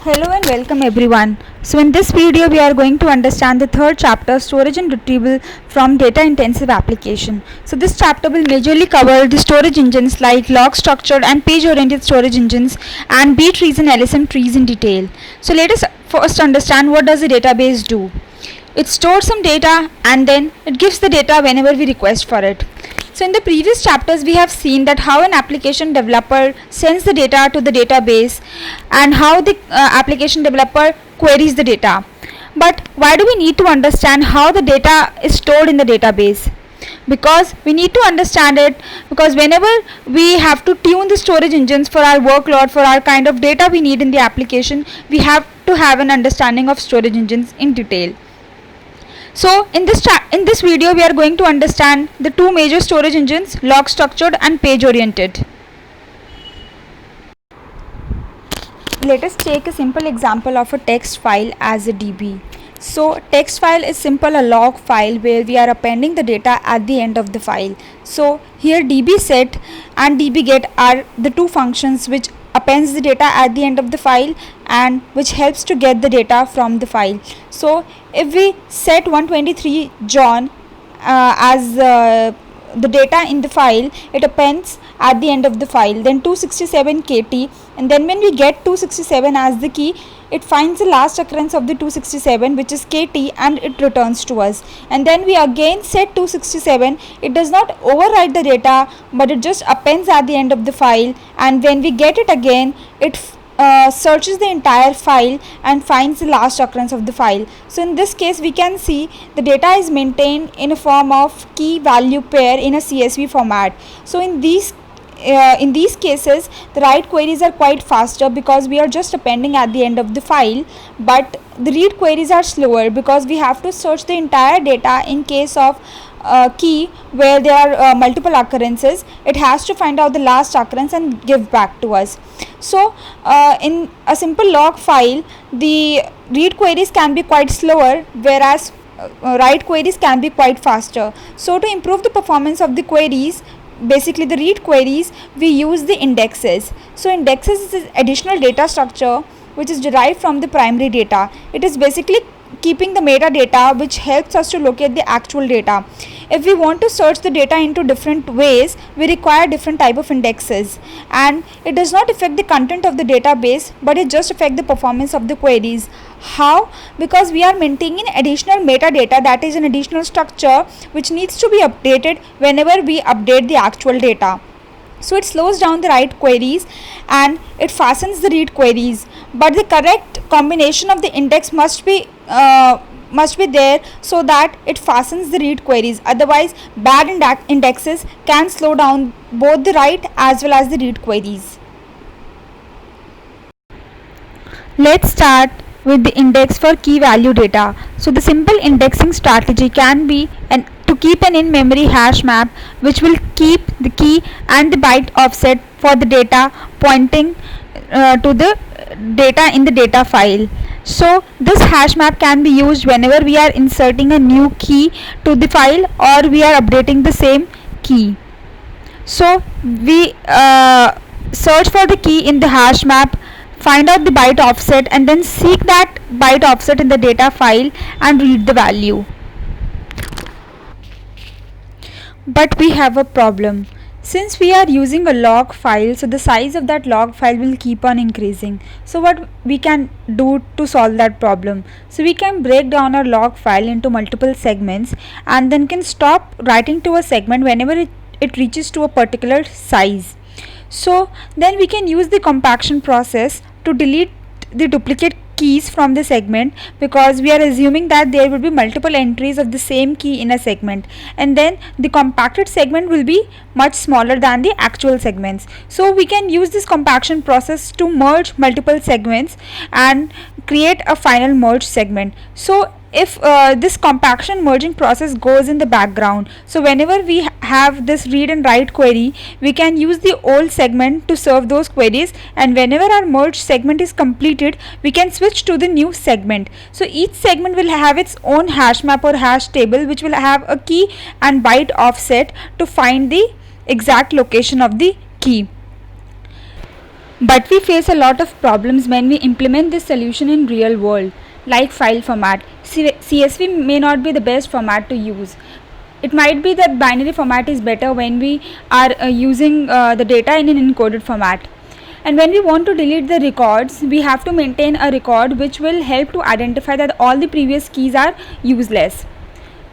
Hello and welcome everyone. So in this video we are going to understand the third chapter, storage and retrieval from data intensive application. So this chapter will majorly cover the storage engines like log structured and page oriented storage engines and B trees and LSM trees in detail. So let us first understand what does a database do. It stores some data and then it gives the data whenever we request for it. So in the previous chapters we have seen that how an application developer sends the data to the database and how the application developer queries the data. But why do we need to understand how the data is stored in the database? Because we need to understand it because whenever we have to tune the storage engines for our workload, for our kind of data we need in the application, we have to have an understanding of storage engines in detail. So in this video we are going to understand the two major storage engines, log structured and page oriented. Let us take a simple example of a text file as a DB. So text file is simple a log file where we are appending the data at the end of the file. So here dbset and dbget are the two functions which appends the data at the end of the file and which helps to get the data from the file. So if we set 123 John as the data in the file, it appends at the end of the file, then 267 KT, and then when we get 267 as the key, it finds the last occurrence of the 267 which is KT and it returns to us. And then we again set 267. It does not overwrite the data but it just appends at the end of the file, and when we get it again, it searches the entire file and finds the last occurrence of the file. So in this case we can see the data is maintained in a form of key value pair in a CSV format. So in these cases the write queries are quite faster because we are just appending at the end of the file, but the read queries are slower because we have to search the entire data. In case of key where there are multiple occurrences, it has to find out the last occurrence and give back to us. So in a simple log file the read queries can be quite slower, whereas write queries can be quite faster. So to improve the performance of the queries, basically the read queries, we use the indexes. So indexes is additional data structure which is derived from the primary data. It is basically keeping the metadata which helps us to locate the actual data. If we want to search the data into different ways, we require different type of indexes, and it does not affect the content of the database but it just affects the performance of the queries. How? Because we are maintaining additional metadata, that is an additional structure which needs to be updated whenever we update the actual data. So it slows down the write queries and it fastens the read queries, but the correct combination of the index must be there so that it fastens the read queries. Otherwise bad indexes can slow down both the write as well as the read queries. Let's start with the index for key value data. So the simple indexing strategy can be to keep an in-memory hash map which will keep the key and the byte offset for the data pointing to the data in the data file. So this hash map can be used whenever we are inserting a new key to the file or we are updating the same key. So we search for the key in the hash map, find out the byte offset, and then seek that byte offset in the data file and read the value. But we have a problem. Since we are using a log file, so the size of that log file will keep on increasing. So what we can do to solve that problem? So we can break down our log file into multiple segments and then can stop writing to a segment whenever it reaches to a particular size. So then we can use the compaction process to delete the duplicate keys from the segment, because we are assuming that there will be multiple entries of the same key in a segment, and then the compacted segment will be much smaller than the actual segments. So we can use this compaction process to merge multiple segments and create a final merged segment. So if this compaction merging process goes in the background, so whenever we have this read and write query, we can use the old segment to serve those queries, and whenever our merged segment is completed, we can switch to the new segment. So each segment will have its own hash map or hash table which will have a key and byte offset to find the exact location of the key. But we face a lot of problems when we implement this solution in real world, like file format. CSV may not be the best format to use. It might be that binary format is better when we are using the data in an encoded format. And when we want to delete the records, we have to maintain a record which will help to identify that all the previous keys are useless.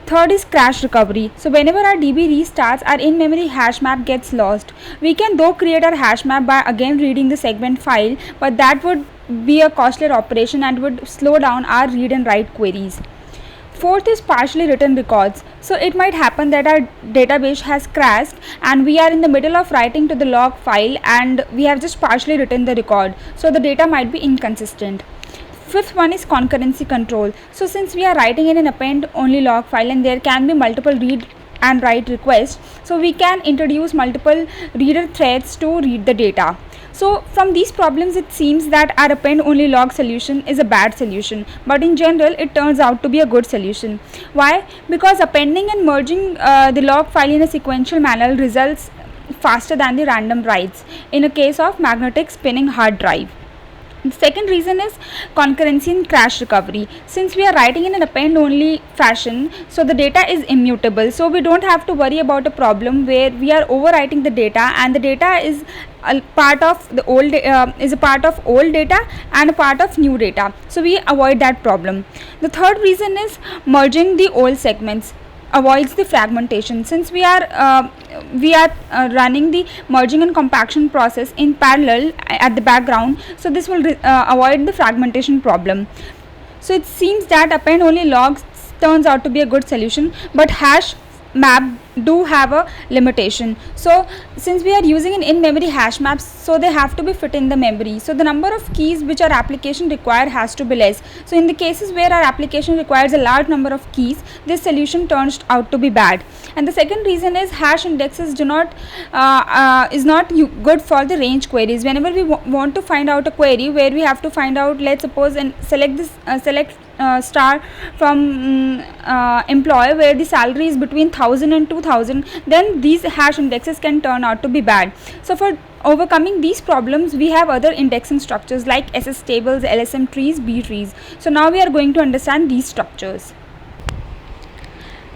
Third is crash recovery. So whenever our DB restarts, our in-memory hash map gets lost. We can though create our hash map by again reading the segment file, but that would be a costlier operation and would slow down our read and write queries. Fourth is partially written records. So it might happen that our database has crashed and we are in the middle of writing to the log file and we have just partially written the record. So the data might be inconsistent. Fifth one is concurrency control. So since we are writing in an append only log file and there can be multiple read and write requests, so we can introduce multiple reader threads to read the data. So from these problems it seems that our append only log solution is a bad solution, but in general it turns out to be a good solution. Why? Because appending and merging the log file in a sequential manner results faster than the random writes in a case of magnetic spinning hard drive. The second reason is concurrency and crash recovery. Since we are writing in an append only fashion, so the data is immutable, so we don't have to worry about a problem where we are overwriting the data and the data is a part of the old old data and a part of new data, so we avoid that problem. The third reason is merging the old segments avoids the fragmentation. Since we are running the merging and compaction process in parallel at the background, so this will avoid the fragmentation problem. So it seems that append only logs turns out to be a good solution, but hash map do have a limitation. So since we are using an in-memory hash maps, so they have to be fit in the memory, so the number of keys which our application require has to be less. So in the cases where our application requires a large number of keys, this solution turns out to be bad. And the second reason is hash indexes do not is not good for the range queries. Whenever we want to find out a query where we have to find out, let's suppose, and select this star from employee where the salary is between 1000 and 2000, then these hash indexes can turn out to be bad. So for overcoming these problems, we have other indexing structures like SS tables, LSM trees, B trees. So now we are going to understand these structures.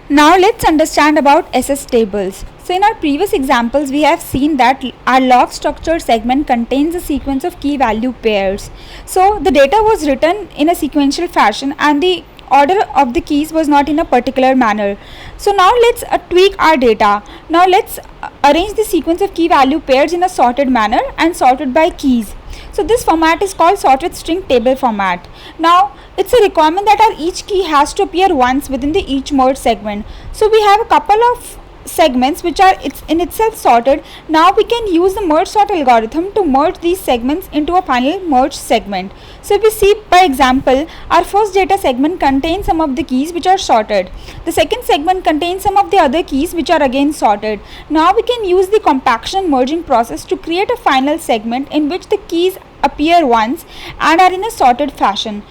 Now let's understand about SS tables. So in our previous examples, we have seen that our log structure segment contains a sequence of key value pairs. So the data was written in a sequential fashion and the order of the keys was not in a particular manner. So now let's tweak our data. Now let's arrange the sequence of key value pairs in a sorted manner and sorted by keys. So this format is called sorted string table format. Now it's a requirement that our each key has to appear once within the each merge segment. So we have a couple of segments which are in itself sorted. Now we can use the merge sort algorithm to merge these segments into a final merge segment. So if we see by example, our first data segment contains some of the keys which are sorted. The second segment contains some of the other keys which are again sorted. Now we can use the compaction and merging process to create a final segment in which the keys appear once and are in a sorted fashion.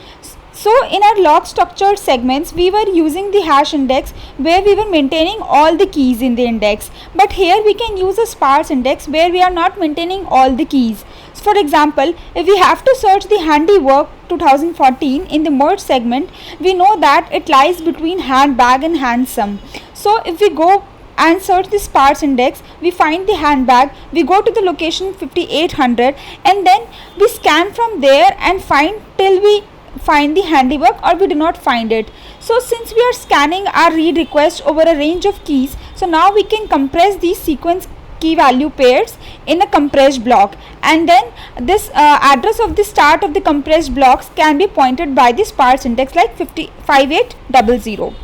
So in our log structured segments, we were using the hash index where we were maintaining all the keys in the index. But here we can use a sparse index where we are not maintaining all the keys. So for example, if we have to search the handiwork 2014 in the merge segment, we know that it lies between handbag and handsome. So if we go and search the sparse index, we find the handbag, we go to the location 5800 and then we scan from there and find till we find the handiwork or we do not find it. So since we are scanning our read request over a range of keys, so now we can compress these sequence key value pairs in a compressed block, and then this address of the start of the compressed blocks can be pointed by the sparse index like 5800.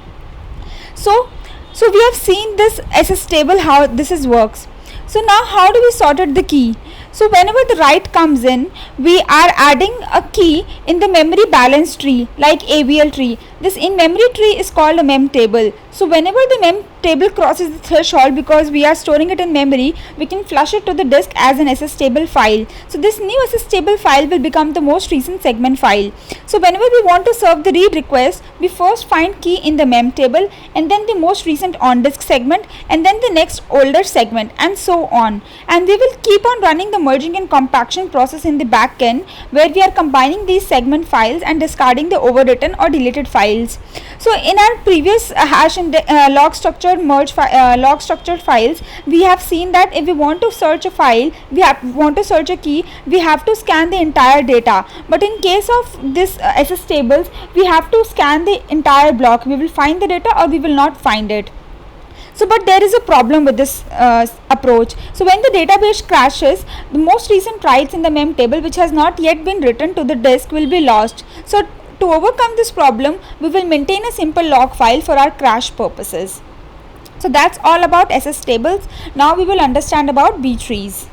So we have seen this SS table, how this works. So now how do we sorted the key? So whenever the write comes in, we are adding a key in the memory balance tree like ABL tree. This in memory tree is called a mem table. So whenever the mem table crosses the threshold, because we are storing it in memory, we can flush it to the disk as an SS table file. So this new SS table file will become the most recent segment file. So whenever we want to serve the read request, we first find key in the mem table, and then the most recent on disk segment, and then the next older segment, and so on. And we will keep on running the merging and compaction process in the back end, where we are combining these segment files and discarding the overwritten or deleted files. So in our previous hash and log structured log structured files, we have seen that if we want to search a file, want to search a key, we have to scan the entire data. But in case of this SS tables, we have to scan the entire block. We will find the data or we will not find it. So but there is a problem with this approach. So when the database crashes, the most recent writes in the mem table which has not yet been written to the disk will be lost. So to overcome this problem, we will maintain a simple log file for our crash purposes. So that's all about SS tables. Now we will understand about B trees.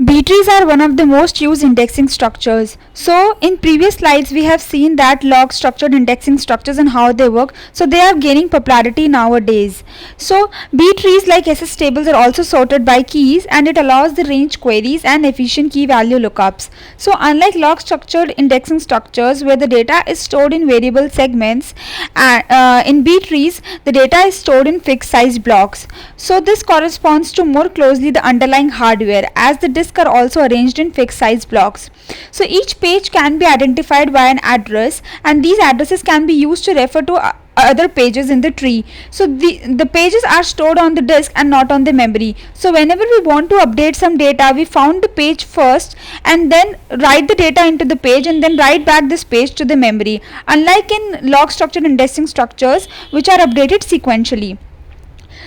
B trees are one of the most used indexing structures. So in previous slides we have seen that log structured indexing structures and how they work. So they are gaining popularity nowadays. So B trees like SS tables are also sorted by keys, and it allows the range queries and efficient key value lookups. So unlike log structured indexing structures where the data is stored in variable segments, in B trees the data is stored in fixed size blocks. So this corresponds to more closely the underlying hardware, as the disk are also arranged in fixed size blocks. So each page can be identified by an address, and these addresses can be used to refer to other pages in the tree. So the pages are stored on the disk and not on the memory. So whenever we want to update some data, we found the page first and then write the data into the page and then write back this page to the memory, unlike in log structured indexing structures which are updated sequentially.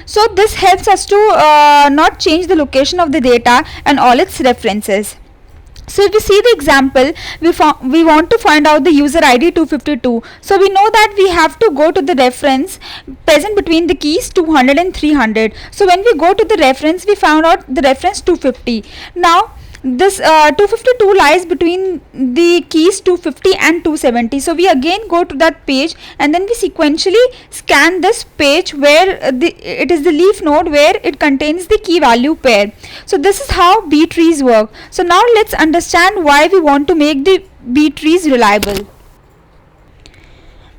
So this helps us to not change the location of the data and all its references. So if we see the example, we want to find out the user ID 252. So we know that we have to go to the reference present between the keys 200 and 300. So when we go to the reference, we found out the reference 250. Now this 252 lies between the keys 250 and 270. So we again go to that page and then we sequentially scan this page where it is the leaf node where it contains the key value pair. So this is how B trees work. So now let's understand why we want to make the B trees reliable.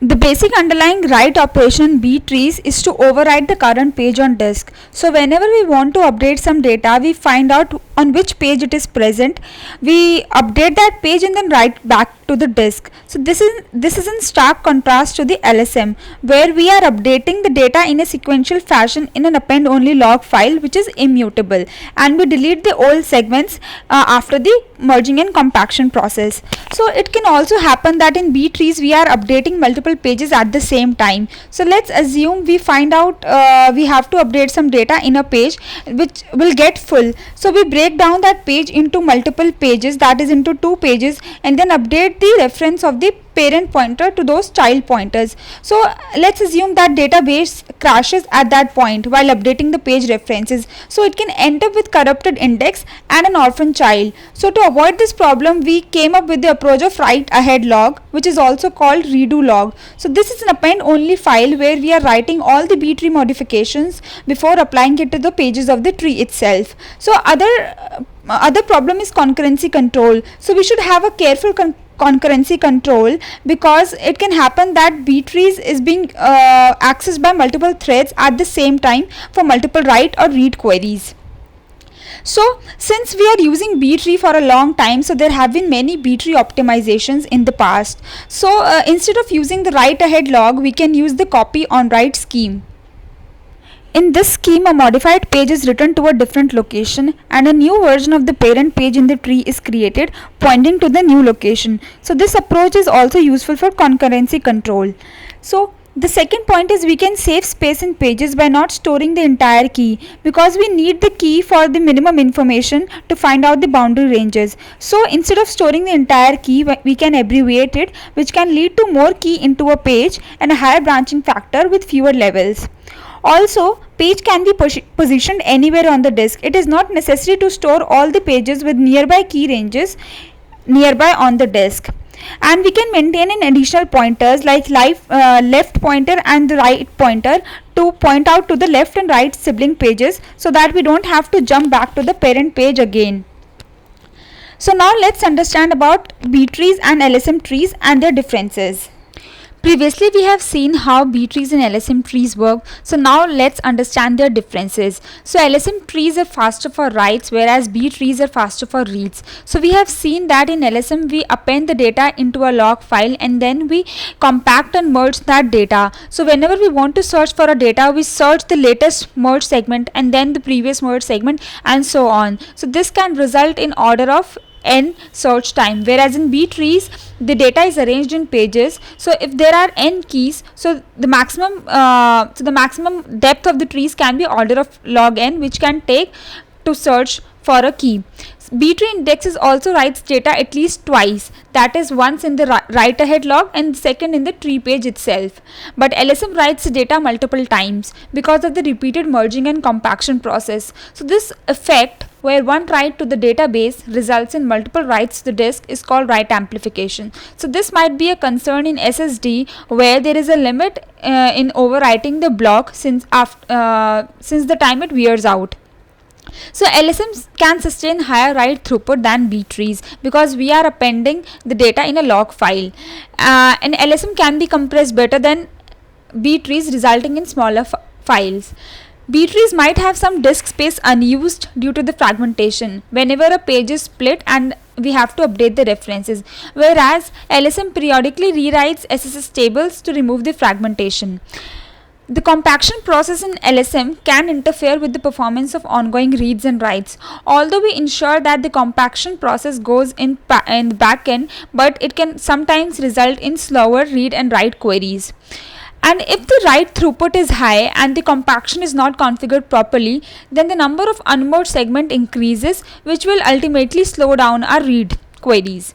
The basic underlying write operation in B trees is to overwrite the current page on disk. So whenever we want to update some data, we find out on which page it is present, we update that page and then write back to the disk. So this is in stark contrast to the LSM, where we are updating the data in a sequential fashion in an append only log file which is immutable, and we delete the old segments after the merging and compaction process. So it can also happen that in B trees we are updating multiple pages at the same time. So let's assume we find out we have to update some data in a page which will get full. So we break down that page into multiple pages, that is into 2 pages, and then update the reference of the parent pointer to those child pointers. So let's assume that database crashes at that point while updating the page references. So it can end up with corrupted index and an orphan child. So to avoid this problem, we came up with the approach of write ahead log, which is also called redo log. So this is an append only file where we are writing all the B tree modifications before applying it to the pages of the tree itself. So other problem is concurrency control. So we should have a careful concurrency control, because it can happen that B trees is being accessed by multiple threads at the same time for multiple write or read queries. So since we are using B tree for a long time, so there have been many B tree optimizations in the past. So instead of using the write ahead log, we can use the copy on write scheme. In this scheme, a modified page is written to a different location and a new version of the parent page in the tree is created pointing to the new location. So this approach is also useful for concurrency control. So the second point is we can save space in pages by not storing the entire key, because we need the key for the minimum information to find out the boundary ranges. So instead of storing the entire key, we can abbreviate it, which can lead to more key into a page and a higher branching factor with fewer levels. Also, page can be positioned anywhere on the disk. It is not necessary to store all the pages with nearby key ranges nearby on the disk. And we can maintain an additional pointers like left pointer and the right pointer to point out to the left and right sibling pages, so that we don't have to jump back to the parent page again. So now let's understand about B trees and LSM trees and their differences. Previously we have seen how B trees and LSM trees work, so now let's understand their differences. So LSM trees are faster for writes, whereas B trees are faster for reads. So we have seen that in LSM we append the data into a log file and then we compact and merge that data. So whenever we want to search for a data, we search the latest merged segment and then the previous merged segment and so on. So this can result in order of n search time, whereas in B trees the data is arranged in pages. So if there are n keys, so the maximum depth of the trees can be order of log n, which can take to search for a key. B tree indexes also writes data at least twice, that is once in the write ahead log and second in the tree page itself. But LSM writes data multiple times because of the repeated merging and compaction process. So this effect where one write to the database results in multiple writes to the disk is called write amplification. So this might be a concern in SSD where there is a limit in overwriting the block since the time it wears out. So LSM can sustain higher write throughput than B trees because we are appending the data in a log file, and LSM can be compressed better than B trees, resulting in smaller files. B trees might have some disk space unused due to the fragmentation whenever a page is split and we have to update the references, whereas LSM periodically rewrites SSS tables to remove the fragmentation. The compaction process in LSM can interfere with the performance of ongoing reads and writes, although we ensure that the compaction process goes in the back end, but it can sometimes result in slower read and write queries. And if the write throughput is high and the compaction is not configured properly, then the number of unmerged segment increases, which will ultimately slow down our read queries.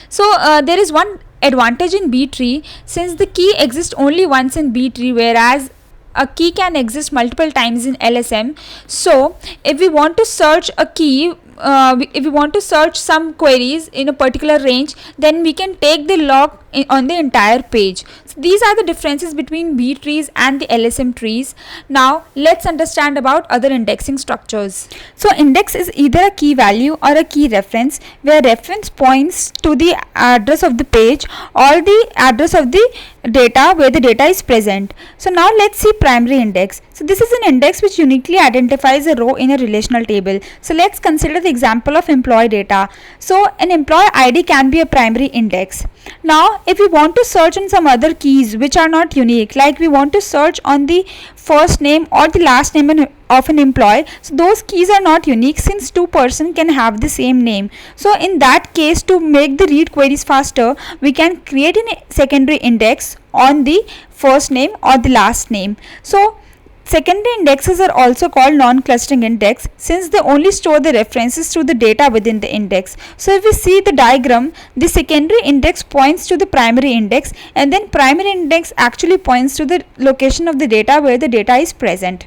So there is one advantage in B tree, since the key exists only once in B tree, whereas a key can exist multiple times in LSM. So if we want to search a key, if we want to search some queries in a particular range, then we can take the log on the entire page. So these are the differences between B trees and the LSM trees. Now let's understand about other indexing structures. So index is either a key value or a key reference, where reference points to the address of the page or the address of the data where the data is present. So now let's see primary index. So this is an index which uniquely identifies a row in a relational table. So let's consider the example of employee data. So an employee ID can be a primary index. Now if we want to search on some other keys which are not unique, like we want to search on the first name or the last name of an employee, so those keys are not unique since two persons can have the same name. So in that case, to make the read queries faster, we can create a secondary index on the first name or the last name. So secondary indexes are also called non-clustering index since they only store the references to the data within the index. So if we see the diagram, the secondary index points to the primary index, and then primary index actually points to the location of the data where the data is present.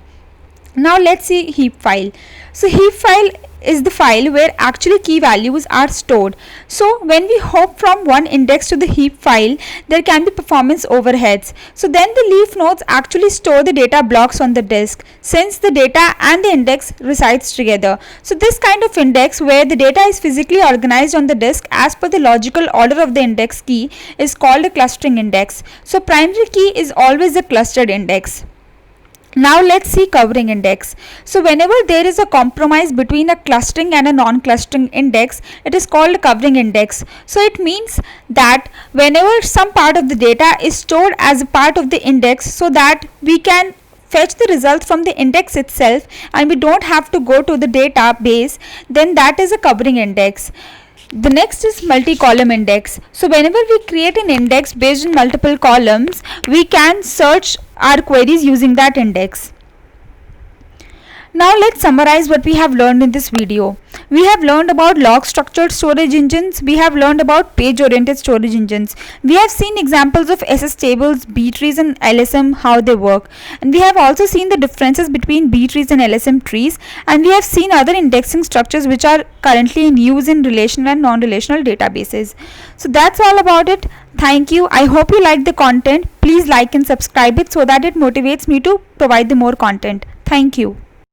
Now let's see heap file. So heap file is the file where actually key values are stored. So when we hop from one index to the heap file, there can be performance overheads. So then the leaf nodes actually store the data blocks on the disk, since the data and the index resides together. So this kind of index where the data is physically organized on the disk as per the logical order of the index key is called a clustering index. So primary key is always a clustered index. Now let's see covering index. So whenever there is a compromise between a clustering and a non-clustering index, it is called a covering index. So it means that whenever some part of the data is stored as a part of the index, so that we can fetch the results from the index itself and we don't have to go to the database, then that is a covering index. The next is multi-column index. So whenever we create an index based on multiple columns, we can search our queries using that index. Now let's summarize what we have learned in this video. We have learned about log structured storage engines. We have learned about page oriented storage engines. We have seen examples of SS tables, B trees and LSM, how they work. And we have also seen the differences between B trees and LSM trees. And we have seen other indexing structures which are currently in use in relational and non-relational databases. So that's all about it. Thank you. I hope you liked the content. Please like and subscribe it so that it motivates me to provide the more content. Thank you.